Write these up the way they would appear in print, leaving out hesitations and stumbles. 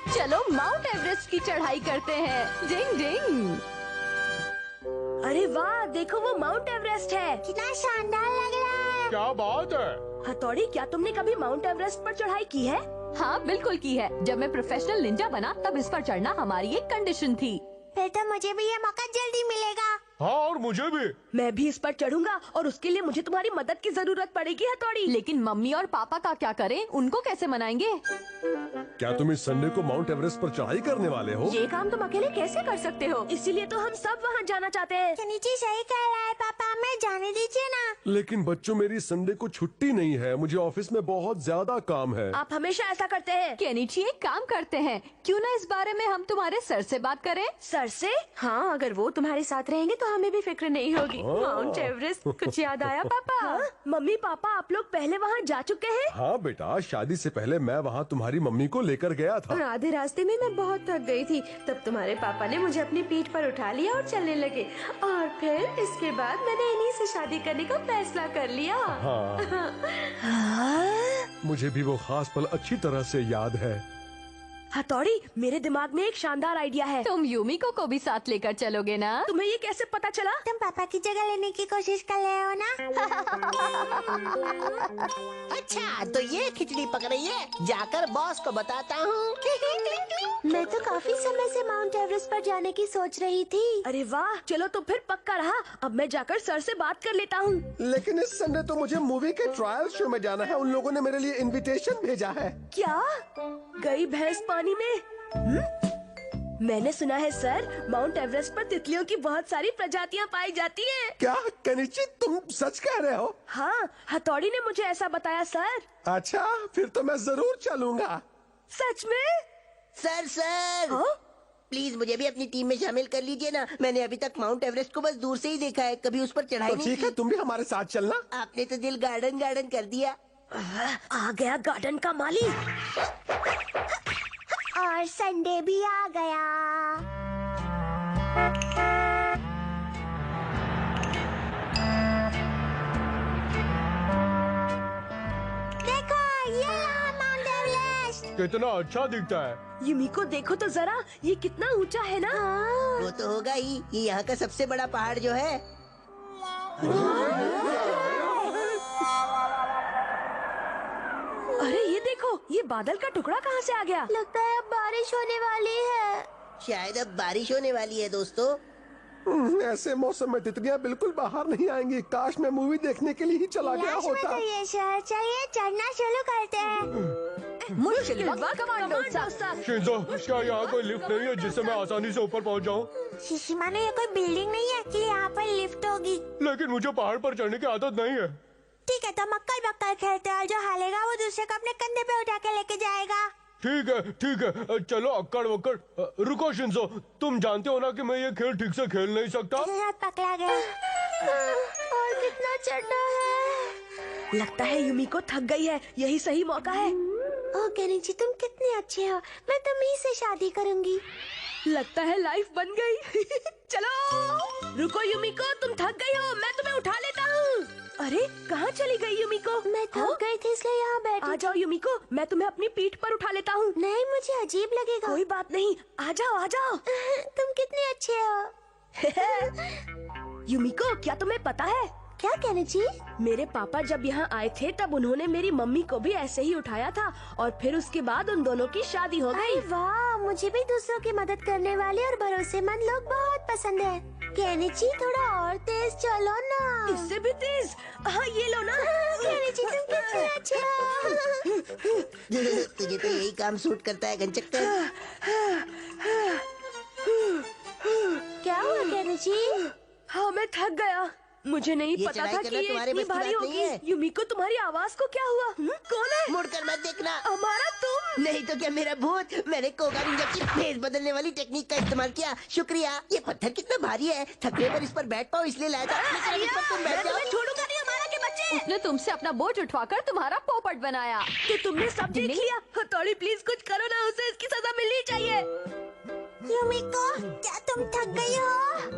चलो mount Everest की चढ़ाई करते हैं। डिंग डिंग। अरे वाह, देखो वो माउंट एवरेस्ट है। कितना शानदार लग रहा है। क्या बात है। हथौड़ी, क्या तुमने कभी माउंट एवरेस्ट पर चढ़ाई की है? हाँ बिल्कुल की है। जब मैं प्रोफेशनल निंजा बना तब इस पर चढ़ना हमारी एक कंडीशन थी। फिर तो मुझे भी ये मौका जल्दी मिलेगा। हाँ, और मुझे भी। मैं भी इस पर चढ़ूंगा और उसके लिए मुझे तुम्हारी मदद की जरूरत पड़ेगी हथौड़ी। लेकिन मम्मी और पापा का क्या करें? उनको कैसे मनाएंगे? क्या तुम इस संडे को माउंट एवरेस्ट पर चढ़ाई करने वाले हो? ये काम तुम अकेले कैसे कर सकते हो? इसीलिए तो हम सब वहाँ जाना चाहते हैं। केनिची सही कह रहा है पापा, हमें जाने दीजिए ना। लेकिन बच्चों, मेरी संडे को छुट्टी नहीं है। मुझे ऑफिस में बहुत ज्यादा काम है। आप हमेशा ऐसा करते हैं। केनिची, एक काम करते हैं, क्यों ना इस बारे में हम तुम्हारे सर से बात करें? सर से? हाँ, अगर वो तुम्हारे साथ रहेंगे तो हमें भी फिक्र नहीं होगी। माउंट एवरेस्ट, कुछ याद आया पापा? हाँ? मम्मी पापा, आप लोग पहले वहाँ जा चुके हैं? हाँ बेटा, शादी से पहले मैं वहाँ तुम्हारी मम्मी को लेकर गया था। और आधे रास्ते में मैं बहुत थक गई थी। तब तुम्हारे पापा ने मुझे अपनी पीठ पर उठा लिया और चलने लगे। और फिर इसके बाद मैंने इन्हीं से शादी करने का फैसला कर लिया। मुझे भी वो खास पल अच्छी तरह से याद है। हथौड़ी, मेरे दिमाग में एक शानदार आइडिया है। तुम यूमिको को भी साथ लेकर चलोगे ना? तुम्हें ये कैसे पता चला? तुम पापा की जगह लेने की कोशिश कर रहे हो ना? अच्छा, तो ये खिचड़ी पक रही है। जाकर बॉस को बताता हूँ। मैं तो काफी समय से माउंट एवरेस्ट पर जाने की सोच रही थी। अरे वाह, चलो तो फिर पक्का रहा। अब मैं जाकर सर से बात कर लेता हूँ। लेकिन इस संडे तो मुझे मूवी के ट्रायल शो में जाना है। उन लोगों ने मेरे लिए इनविटेशन भेजा है। क्या? गई भैंस पानी में? मैंने सुना है सर, माउंट एवरेस्ट पर तितलियों की बहुत सारी प्रजातियां पाई जाती हैं। क्या केनिची, तुम सच कह रहे हो? हाँ, हथौड़ी ने मुझे ऐसा बताया सर। अच्छा, फिर तो मैं जरूर चलूंगा। सच में? सर हाँ? प्लीज मुझे भी अपनी टीम में शामिल कर लीजिए ना। मैंने अभी तक माउंट एवरेस्ट को बस दूर से ही देखा है, कभी उस पर चढ़ाई तो नहीं ठीक है, की। तुम भी हमारे साथ चलना। आपने तो दिल गार्डन गार्डन कर दिया। आ गया गार्डन का माली। और संडे भी आ गया। देखो, ये रहा माउंट एवरेस्ट। कितना अच्छा दिखता है। युमिको देखो तो जरा, ये कितना ऊंचा है ना। वो तो होगा ही। ये यहाँ का सबसे बड़ा पहाड़ जो है। अरे ये देखो, ये बादल का टुकड़ा कहाँ से आ गया? लगता है अब बारिश होने वाली है। शायद अब बारिश होने वाली है दोस्तों। ऐसे मौसम में तितलियां बिल्कुल बाहर नहीं आएंगी। काश मैं मूवी देखने के लिए ही चला गया लाश में होता। तो ये शहर चाहिए, चढ़ना शुरू करते हैं। मुश्किल वक्त कमांडो साहब। शिंजो, क्या यहाँ कोई लिफ्ट नहीं है जिससे मैं आसानी से ऊपर पहुँच जाऊँ? शिशिमानो, ये कोई बिल्डिंग नहीं है कि यहाँ पर लिफ्ट होगी। लेकिन मुझे पहाड़ पर चढ़ने की आदत नहीं है। ठीक है, तो मक्कल बक्कल खेलते हैं। जो हारेगा वो दूसरे को अपने कंधे पे उठा के लेके जाएगा। ठीक है, चलो अक्कड़ वक्कड़। रुको शिंजो, तुम जानते हो ना कि मैं ये खेल ठीक से खेल नहीं सकता। हाथ पकड़ा गया। और कितना चढ़ना है। लगता है युमिको थक गई है। यही सही मौका है। ओह केनिची, तुम कितने अच्छे हो। मैं तुम्ही से शादी करूंगी। लगता है लाइफ बन गई। चलो। रुको युमिको, तुम थक गई हो, मैं तुम्हें उठा लेता हूँ। अरे कहाँ चली गई युमिको? मैं थक गई थी इसलिए यहाँ बैठी। आ जाओ युमिको, मैं तुम्हें अपनी पीठ पर उठा लेता हूँ। नहीं, मुझे अजीब लगेगा। कोई बात नहीं, आ जाओ आ जाओ। तुम कितने अच्छे हो। युमिको, क्या तुम्हें पता है? क्या केनिची? मेरे पापा जब यहाँ आए थे तब उन्होंने मेरी मम्मी को भी ऐसे ही उठाया था और फिर उसके बाद उन दोनों की शादी हो गई। अरे वाह, मुझे भी दूसरों की मदद करने वाले और भरोसेमंद लोग बहुत पसंद है। केनिची, थोड़ा और तेज चलो ना। इससे भी तेज? हाँ, ये लो ना। केनिची, तुम कितने अच्छे हो। तुझे तो यही काम सूट करता है गंचक्कर। क्या हुआ केनिची? हाँ, मैं थक गया। मुझे नहीं ये पता चढ़ाई था करना कि ये तुम्हारे इतनी बस की भारी बात नहीं होगी। है। युमिको, तुम्हारी आवाज को क्या हुआ? कौन है? मुड़कर मत देखना। हमारा तुम? नहीं तो क्या मेरा भूत। मैंने कोगा निंजा की फेस बदलने वाली टेक्निक का इस्तेमाल किया। शुक्रिया। ये पत्थर कितना भारी है, थकने पर इस पर बैठ पाओ इसलिए लाया था। लेकिन अब इस पर तुम मैं बैठ तुम्हें जाओ। छोड़ूंगा नहीं, हमारा के बच्चे। उसने तुमसे अपना बोझ उठवाकर तुम्हारा पोपट बनाया। तो तुमने सब देख लिया। हथौड़ी, प्लीज कुछ करो ना, उसे इसकी सजा मिलनी चाहिए। युमिको, क्या तुम थक गई हो?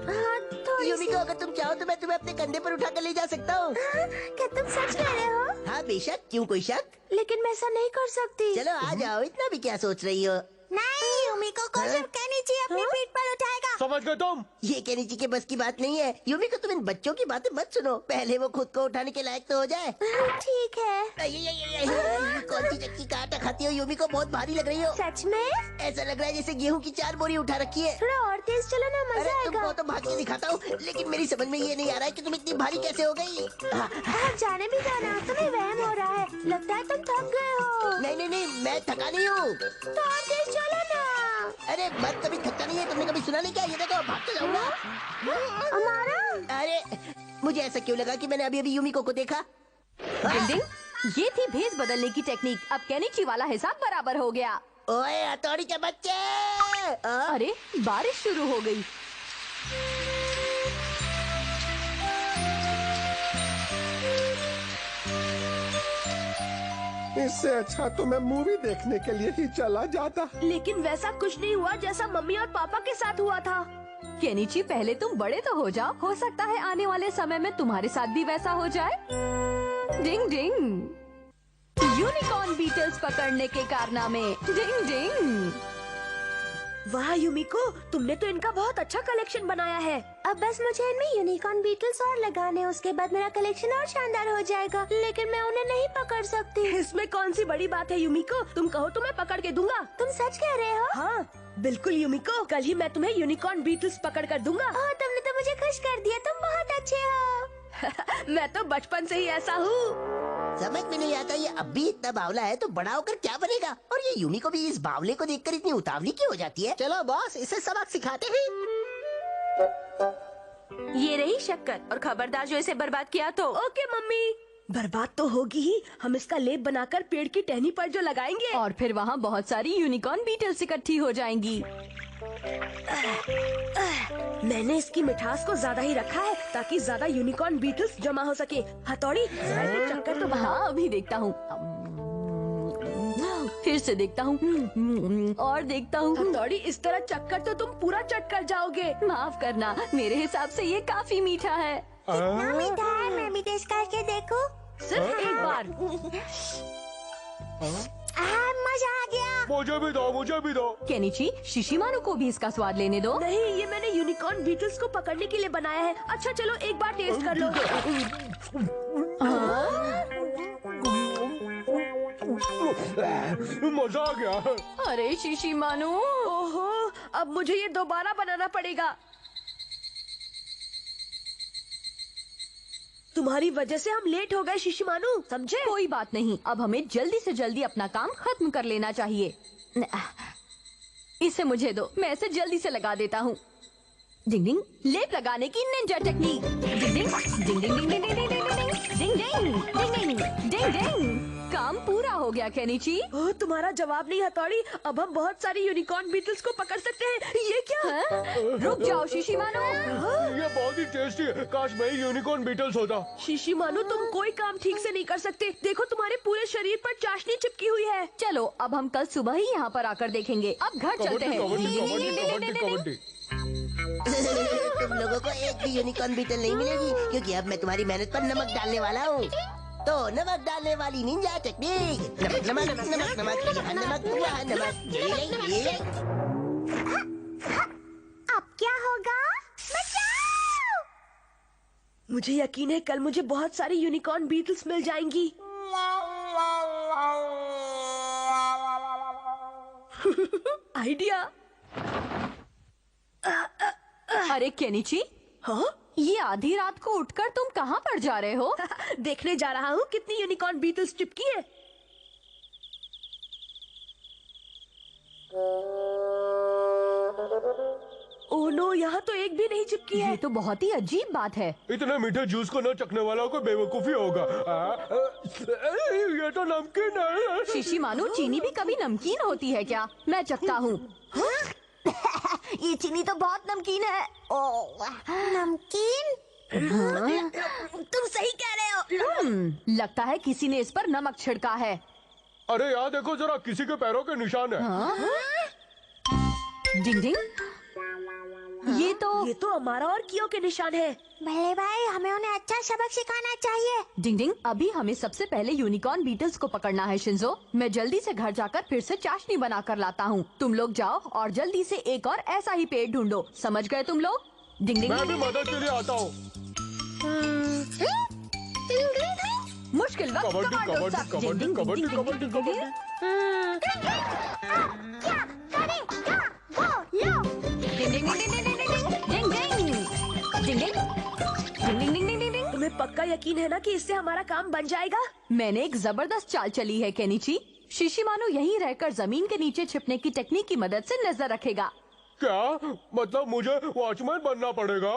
हाँ, थोड़ी सी। युमिको, अगर तुम चाहो तो मैं तुम्हें अपने कंधे पर उठा कर ले जा सकता हूँ। क्या तुम सच कह रहे हो? हाँ बेशक, क्यों कोई शक? लेकिन मैं ऐसा नहीं कर सकती। चलो आ जाओ, इतना भी क्या सोच रही हो? नहीं। यूमिको को सिर्फ केनिची अपनी पीठ पर उठाएगा। समझ गए तुम? ये केनिची के बस की बात नहीं है। यूमिको तुम इन बच्चों की बातें मत सुनो, पहले वो खुद को उठाने के लायक तो हो जाए। ठीक है। कौन सी चक्की का आटा खाती हो यूमिको? बहुत भारी लग रही हो। सच में? ऐसा लग रहा है जैसे गेहूं की 4 बोरी उठा रखी है। थोड़ा और तेज चलो ना, अरे मजा तुमको आएगा। तो भाग के दिखाता हूँ, लेकिन मेरी समझ में ये नहीं आ रहा है कि तुम इतनी भारी कैसे हो गई। आप जाने भी जाना, तुम्हें वहम हो रहा है। लगता है तुम थक गए हो। नहीं नहीं नहीं, मैं थका नहीं हूँ। तो और तेज चलो ना। अरे मैं कभी थकता नहीं है, तुमने कभी सुना नहीं क्या? ये देखो भाग तो जाऊंगा। हमारा अरे मुझे ऐसा क्यों लगा कि मैंने अभी अभी यूमिको को देखा। डिंग डिंग, ये थी भेस बदलने की टेक्निक। अब केनिची वाला हिसाब बराबर हो गया। ओए हथौड़ी के बच्चे! अरे बारिश शुरू हो गई। इससे अच्छा तो मैं मूवी देखने के लिए ही चला जाता। लेकिन वैसा कुछ नहीं हुआ जैसा मम्मी और पापा के साथ हुआ था। केनिची, पहले तुम बड़े तो हो जाओ, हो सकता है आने वाले समय में तुम्हारे साथ भी वैसा हो जाए। डिंग डिंग, यूनिकॉर्न बीटल्स पकड़ने के कारनामे। डिंग डिंग। वाह यूमिको, तुमने तो इनका बहुत अच्छा कलेक्शन बनाया है। अब बस मुझे इनमें यूनिकॉर्न बीटल्स और लगाने, उसके बाद मेरा कलेक्शन और शानदार हो जाएगा। लेकिन मैं उन्हें नहीं पकड़ सकती। इसमें कौन सी बड़ी बात है यूमिको? तुम कहो तो मैं पकड़ के दूंगा। तुम सच कह रहे हो? हाँ बिल्कुल यूमिको, कल ही मैं तुम्हें यूनिकॉर्न बीटल्स पकड़ कर दूंगा। ओह, तुमने तो मुझे खुश कर दिया। तुम बहुत अच्छे हो। मैं तो बचपन से ही ऐसा हूँ। समझ में नहीं आता, ये अब भी इतना बावला है तो बड़ा होकर क्या बनेगा? और ये यूमिको भी इस बावले को देखकर इतनी उतावली क्यों हो जाती है? चलो बॉस, इसे सबक सिखाते हैं। ये रही शक्कर, और खबरदार जो इसे बर्बाद किया तो। Okay mummy. बर्बाद तो होगी ही, हम इसका लेप बनाकर पेड़ की टहनी पर जो लगाएंगे। और फिर वहाँ बहुत सारी यूनिकॉर्न बीटल्स इकट्ठी हो जाएंगी। मैंने इसकी मिठास को ज्यादा ही रखा है ताकि ज्यादा यूनिकॉर्न बीटल्स जमा हो सके। हथौड़ी, जरा इसे चक्कर तो बना। हाँ, अभी देखता हूँ। फिर से देखता हूँ और देखता हूँ। हथौड़ी, इस तरह चक्कर तो तुम पूरा चट कर जाओगे। माफ करना, मेरे हिसाब से ये काफी मीठा है। कितना मीठा है, मैं भी टेस्ट करके देखूं? सिर्फ एक बार। मजा आ गया। मुझे भी दो, मुझे भी दो। केनिची, शिशिमारू को भी इसका स्वाद लेने दो। नहीं, ये मैंने यूनिकॉर्न बीटल्स को पकड़ने के लिए बनाया है। अच्छा चलो एक बार टेस्ट कर लो। मजा आ गया। अरे शिशिमारू, ओहो, अब मुझे ये दोबारा बनाना पड़ेगा। तुम्हारी वजह से हम लेट हो गए शिशिमानु, समझे? कोई बात नहीं, अब हमें जल्दी से जल्दी अपना काम खत्म कर लेना चाहिए। इसे मुझे दो, मैं इसे जल्दी से लगा देता हूँ। डिंग डिंग, लेप लगाने की निंजा टेक्निक। डिंग डिंग डिंग डिंग डिंग डिंग डिंग डिंग डिंग डिंग डिंग डिंग डिंग। काम पूरा हो गया केनिची। ओह, तुम्हारा जवाब नहीं हथौड़ी, अब हम बहुत सारी यूनिकॉर्न बीटल्स को पकड़ सकते हैं। ये क्या? हाँ? रुक जाओ शिशिमारू। ये बहुत ही टेस्टी है, काश मैं यूनिकॉर्न बीटल्स होता। शिशिमानु, तुम कोई काम ठीक से नहीं कर सकते। देखो तुम्हारे पूरे शरीर पर चाशनी चिपकी हुई है। चलो, अब हम कल सुबह ही यहाँ पर आकर देखेंगे। अब घर चलते कबड्डी हैं। कबड्डी कबड्डी कबड्डी कबड्डी। तुम लोगों को एक भी यूनिकॉर्न बीटल नहीं मिलेगी, क्योंकि अब मैं तुम्हारी मेहनत पर नमक डालने वाला हूँ। तो नमक डालने वाली निंजा टेक्निक। नमक नमक नमक नमक, यहाँ नमक वहाँ नमक। ये अब क्या होगा? बचाओ! मुझे यकीन है कल मुझे बहुत सारी यूनिकॉर्न बीटल्स मिल जाएंगी। आइडिया। अरे केनिची, हाँ? ये आधी रात को उठकर तुम कहाँ पर जा रहे हो? देखने जा रहा हूँ कितनी यूनिकॉर्न बीटल्स चिपकी है। ओह नो, यहाँ तो एक भी नहीं चिपकी है। ये तो बहुत ही अजीब बात है। इतने मीठे जूस को न चखने वाला कोई बेवकूफी होगा। ये तो नमकीन है। शिशिमारू, चीनी भी कभी नमकीन होती है क्या? मैं चखता हूँ। ये चीनी तो बहुत नमकीन है। ओह, नमकीन? तुम सही कह रहे हो। लगता है किसी ने इस पर नमक छिड़का है। अरे यार देखो जरा, किसी के पैरों के निशान है। डिंग डिंग, ये तो हमारा और कियो के निशान है। बल्ले भाई, हमें उन्हें अच्छा सबक सिखाना चाहिए। डिंग डिंग, अभी हमें सबसे पहले यूनिकॉर्न बीटल्स को पकड़ना है शिंजो। मैं जल्दी से घर जाकर फिर से चाशनी बना कर लाता हूँ। तुम लोग जाओ और जल्दी से एक और ऐसा ही पेड़ ढूंढो। समझ गए तुम लोग? डिंग डिंग मैं भी मदद के लिए आता हूँ। मुश्किल वक्त कबड्डी कमांडो कबड्डी साहब। कबड्डी डिंग, कबड्डी डिंग, डिंग, कबड्डी डिंग, डिंग, डिंग। तुम्हें पक्का यकीन है ना कि इससे हमारा काम बन जाएगा? मैंने एक जबरदस्त चाल चली है केनिची। शिशिमानु यहीं रहकर जमीन के नीचे छिपने की टेक्निक की मदद से नजर रखेगा। क्या मतलब मुझे वॉचमैन बनना पड़ेगा?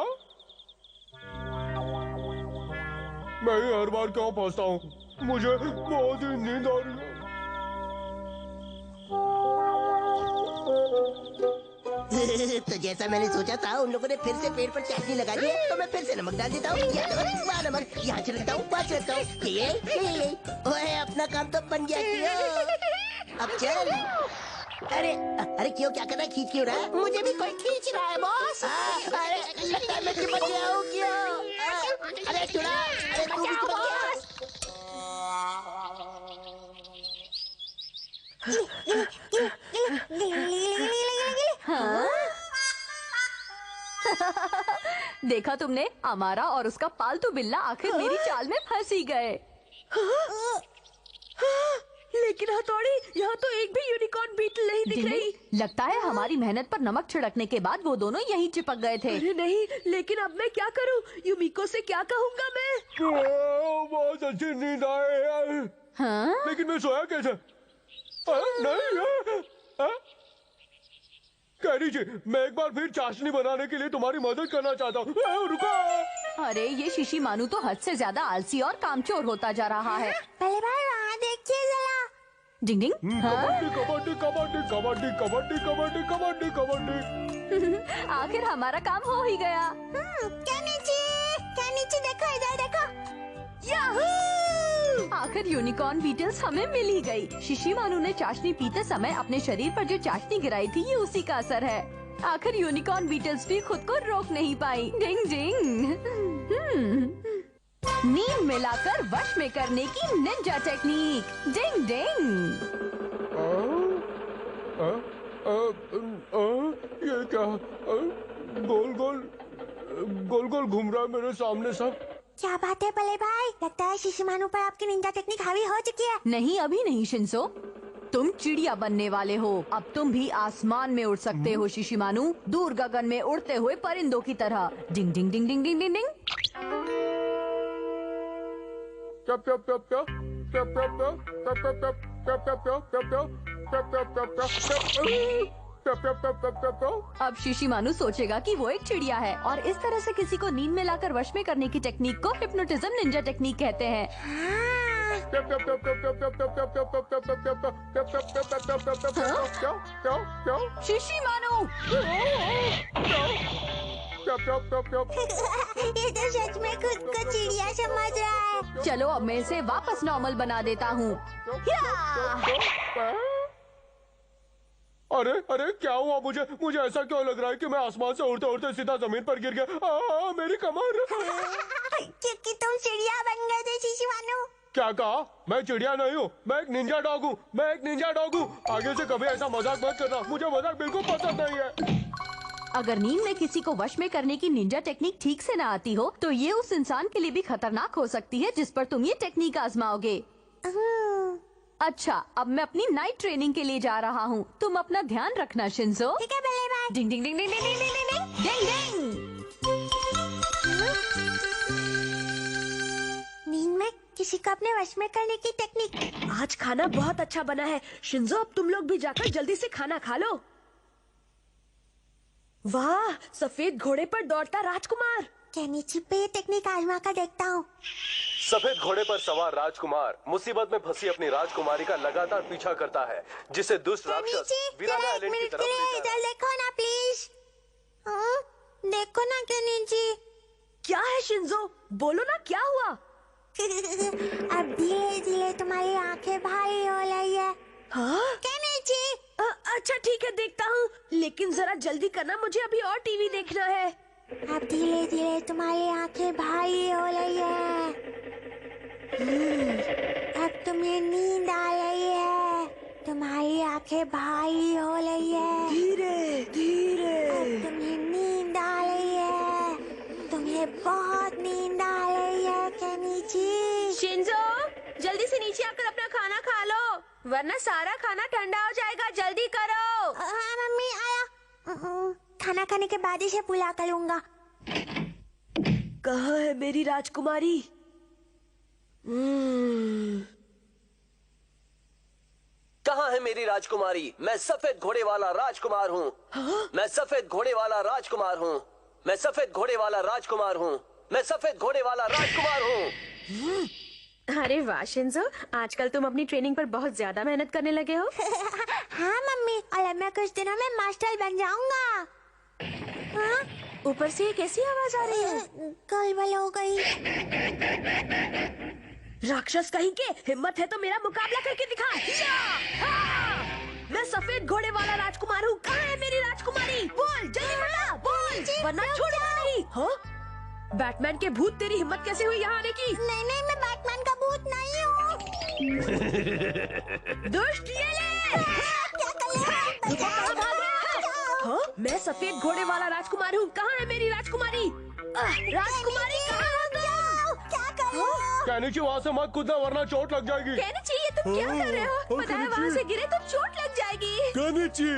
मैं ही हर बार क्यों फंसता हूँ? मुझे बहुत ही नींद आ रही है। तो जैसा मैंने सोचा था, उन लोगों ने फिर से पेड़ पर चाशनी लगा दी है, तो मैं फिर से नमक डाल देता हूँ। वहाँ नमक, यहाँ छिड़कता हूँ, वहाँ छिड़कता हूँ। ये ओए, अपना काम तो बन गया क्यों? अब चल। अरे क्यों, क्या कर रहा है? खींच क्यों रहा है? मुझे भी कोई खींच रहा है बॉस। अरे लगता है मैं चिपक गया हूँ क्यों? अरे चुड़ा, अरे तू भी चिपक गया। हाँ? देखा तुमने, अमारा और उसका पालतू बिल्ला आखिर मेरी चाल में फंस ही गए। लेकिन हथौड़ी, यहाँ तो एक भी यूनिकॉर्न बीटल नहीं दिख रही। लगता है हमारी मेहनत पर नमक छिड़कने के बाद वो दोनों यहीं चिपक गए थे। अरे नहीं, लेकिन अब मैं क्या करूँ? युमिको से क्या कहूँगा मैं? बहुत अच्छी नींद आए यार। हाँ? लेकिन मैं सोया कैसे? नहीं कैरी जी, मैं एक बार फिर चाशनी बनाने के लिए तुम्हारी मदद करना चाहता हूँ। रुको। अरे ये शिशिमानु तो हद से ज्यादा आलसी और कामचोर होता जा रहा है। बल्ले भाई, वहाँ देखिए जरा। डिंग डिंग। हाँ? कबड्डी कबड्डी कबड्डी कबड्डी कबड्डी कबड्डी कबड्डी। आखिर हमारा काम हो ही गया। केनिची देखो, इधर देखो। याहू! आखिर यूनिकॉर्न बीटल्स हमें मिल ही गई। शिशिमानु ने चाशनी पीते समय अपने शरीर पर जो चाशनी गिराई थी, ये उसी का असर है। आखिर यूनिकॉर्न बीटल्स भी खुद को रोक नहीं पाई। डिंग डिंग। नींद मिलाकर वश में करने की निंजा टेक्निक। डिंग डिंग। ये क्या? गोल गोल गोल गोल घूम रहा है मेरे सामने सब। क्या बात है बल्ले भाई, लगता है शिशिमानु पर आपकी निंजा टेक्निक हावी हो चुकी है। नहीं, अभी नहीं शिंसो। तुम चिड़िया बनने वाले हो। अब तुम भी आसमान में उड़ सकते हो शिशिमानु, दूर गगन में उड़ते हुए परिंदों की तरह। डिंग डिंग डिंग डिंग डिंग डिंग डिंग। अब शिशिमानु सोचेगा कि वो एक चिड़िया है और इस तरह से किसी को नींद में लाकर वश में करने की टेक्निक को हिप्नोटिज्म निंजा टेक्निक कहते हैं। शिशिमानु! ये तो सच में खुद को चिड़िया समझ रहा है। चलो अब मैं इसे वापस नॉर्मल बना देता हूँ। अरे अरे क्या हुआ? मुझे ऐसा क्यों लग रहा है कि मैं आसमान से उड़ते उड़ते सीधा जमीन पर गिर गया? मेरी कमर। क्योंकि तुम चिड़िया बन गए थे शिशिमानु। क्या कहा? मैं चिड़िया नहीं हूँ, मैं एक निंजा डॉग हूँ। मैं एक निंजा डॉग हूँ। आगे से कभी ऐसा मजाक मत करना, मुझे मजाक बिल्कुल पसंद नहीं है। अगर नींद में किसी को वश में करने की निंजा टेक्निक ठीक से ना आती हो, तो ये उस इंसान के लिए भी खतरनाक हो सकती है जिस पर तुम ये टेक्निक आजमाओगे। अच्छा, अब मैं अपनी नाइट ट्रेनिंग के लिए जा रहा हूँ। तुम अपना ध्यान रखना शिंजो। ठीक है बल्ले भाई। डिंग डिंग डिंग डिंग डिंग डिंग डिंग डिंग डिंग। नींद में किसी को अपने वश में करने की टेक्निक। आज खाना बहुत अच्छा बना है शिंजो, अब तुम लोग भी जाकर जल्दी से खाना खा लो। वाह, सफेद घोड़े पर दौड़ता राजकुमार। केनिची पे ये टेक्निक आजमा कर देखता हूँ। सफेद घोड़े पर सवार राजकुमार मुसीबत में फंसी अपनी राजकुमारी का लगातार पीछा करता है, जिसे दुष्ट राक्षस वीराना जरा एक आइलैंड की मिनट तरफ के लिए ले जा इधर देखो ना प्लीज। देखो ना केनिची। क्या है शिंजो, बोलो ना क्या हुआ? अब धीरे धीरे तुम्हारी आंखें भारी हो रही है। हाँ? केनिची। अच्छा ठीक है, देखता हूँ, लेकिन लेकिन जरा जल्दी करना, मुझे अभी और टीवी देखना है। अब धीरे धीरे तुम्हारी आंखें भारी हो रही है। अब तुम्हें नींद आ रही है, तुम्हारी आंखें भारी हो रही है। धीरे धीरे। अब तुम्हें नींद आ रही है, तुम्हें बहुत नींद आ रही है केनिची। शिंजो, जल्दी से नीचे आकर अपना खाना खा लो, वरना सारा खाना ठंडा हो जाएगा। जल्दी करो। हाँ मम्मी, आया। खाना खाने के बाद इसे पूरा करूंगा। कहाँ है मेरी राजकुमारी? कहाँ है मेरी राजकुमारी? मैं सफेद घोड़े वाला राजकुमार हूँ। मैं सफेद घोड़े वाला राजकुमार हूँ। मैं सफेद घोड़े वाला राजकुमार हूँ। मैं सफेद घोड़े वाला राजकुमार हूँ। अरे वाह शिंजो, आजकल तुम अपनी ट्रेनिंग पर बहुत ज्यादा मेहनत करने लगे हो। हाँ मम्मी, और मैं कुछ दिनों में मास्टर बन जाऊंगा। हाँ? ऊपर से कैसी आवाज आ रही है? गड़बड़ हो गई। राक्षस कहीं के, हिम्मत है तो मेरा मुकाबला करके दिखा। हाँ! मैं सफेद घोड़े वाला राजकुमार हूँ। कहाँ है मेरी राजकुमारी? बोल जल्दी बता, बोल, वरना छोड़ूंगा नहीं। हाँ? बैटमैन के भूत, तेरी हिम्मत कैसे हुई यहाँ आने की? नहीं नहीं, मैं बैटमैन का भूत नहीं हूँ। दुष्ट ये ले! क्या कर रहे हो? कहाँ भाग रहे हो? हाँ? मैं सफेद घोड़े वाला राजकुमार हूँ। कहाँ है मेरी राजकुमारी? राजकुमारी कहाँ हो तुम? क्या कर रहे हो? केनिची वहाँ से मत कूदना वरना चोट लग जाएगी। केनिची, ये तुम क्या कर रहे हो? पता है वहाँ से गिरे तो चोट लग जाएगी। केनिची,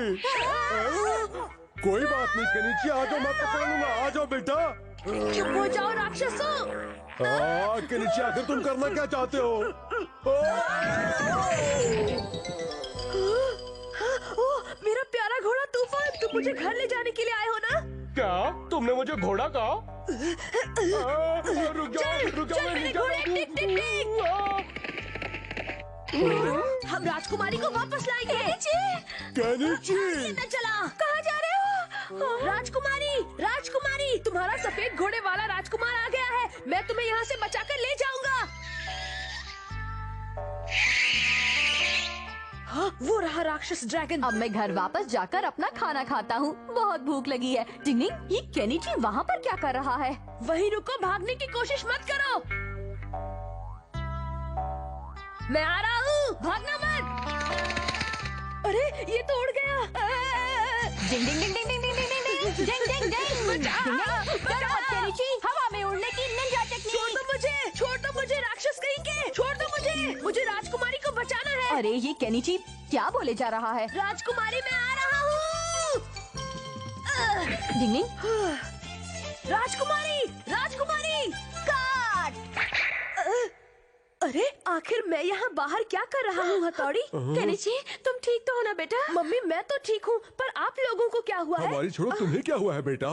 कोई बात नहीं केनिची, आ जाओ, मैं पकड़ लूंगा। आ जाओ बेटा। चुप हो जाओ राक्षसों। केनिची, आखिर तुम करना क्या चाहते हो? ओह, मेरा प्यारा घोड़ा तूफान, तुम मुझे घर ले जाने के लिए आए हो ना? क्या तुमने मुझे घोड़ा कहा? रुक जाओ, चल मेरे घोड़े, टिक टिक टिक। हम राजकुमारी को वापस लाएंगे। केनिची, न चला, कहाँ जा रहे हो? राजकुमारी, राजकुमारी, तुम्हारा सफेद घोड़े वाला राजकुमार आ गया है। मैं तुम्हें यहाँ से बचाकर ले जाऊंगा। हाँ, वो रहा राक्षस ड्रैगन। अब मैं घर वापस जाकर अपना खाना खाता हूँ, बहुत भूख लगी है। टिंगटिंग, ये केनिची वहाँ पर क्या कर रहा है? वहीं रुको, भागने की कोशिश मत करो। मैं आ रहा हूँ, भागना मत। अरे ये तो उड़ गया। डिंग डिंग डिंग डिंग डिंग डिंग डिंग डिंग डिंग डिंग डिंग। डरो मत केनिची, हवा में उड़ने की निंजा टेक्निक। छोड़ दो मुझे राक्षस कहीं के, छोड़ दो मुझे राजकुमारी को बचाना है। अरे ये केनिची क्या बोले जा रहा है? राजकुमारी, मैं आ रहा हूँ। डिंग डिंग। राजकुमारी, राजकुमारी, काट। अरे आखिर मैं यहाँ बाहर क्या कर रहा हूँ? हथौड़ी। केनिची, तुम ठीक तो हो ना बेटा? मम्मी, मैं तो ठीक हूँ, पर आप लोगों को क्या हुआ है? हमारी छोड़ो, तुम्हें क्या हुआ है बेटा?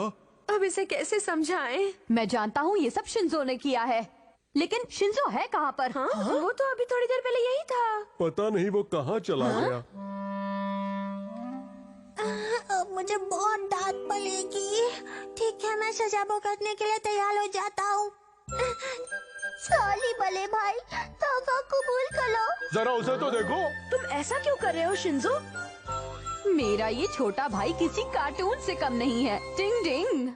अब इसे कैसे समझाएं? मैं जानता हूँ ये सब शिंजो ने किया है, लेकिन शिंजो है कहाँ पर? हाँ? वो तो अभी थोड़ी देर पहले यही था। पता नहीं वो कहाँ चला गया। अब मुझे बहुत डांट पड़ेगी। ठीक है, मैं सजा भुगतने के लिए तैयार हो जाता हूँ। सॉरी बड़े भाई, तौबा कबूल करो। जरा उसे तो देखो। तुम ऐसा क्यों कर रहे हो शिंजो? मेरा ये छोटा भाई किसी कार्टून से कम नहीं है। टिंग टिंग।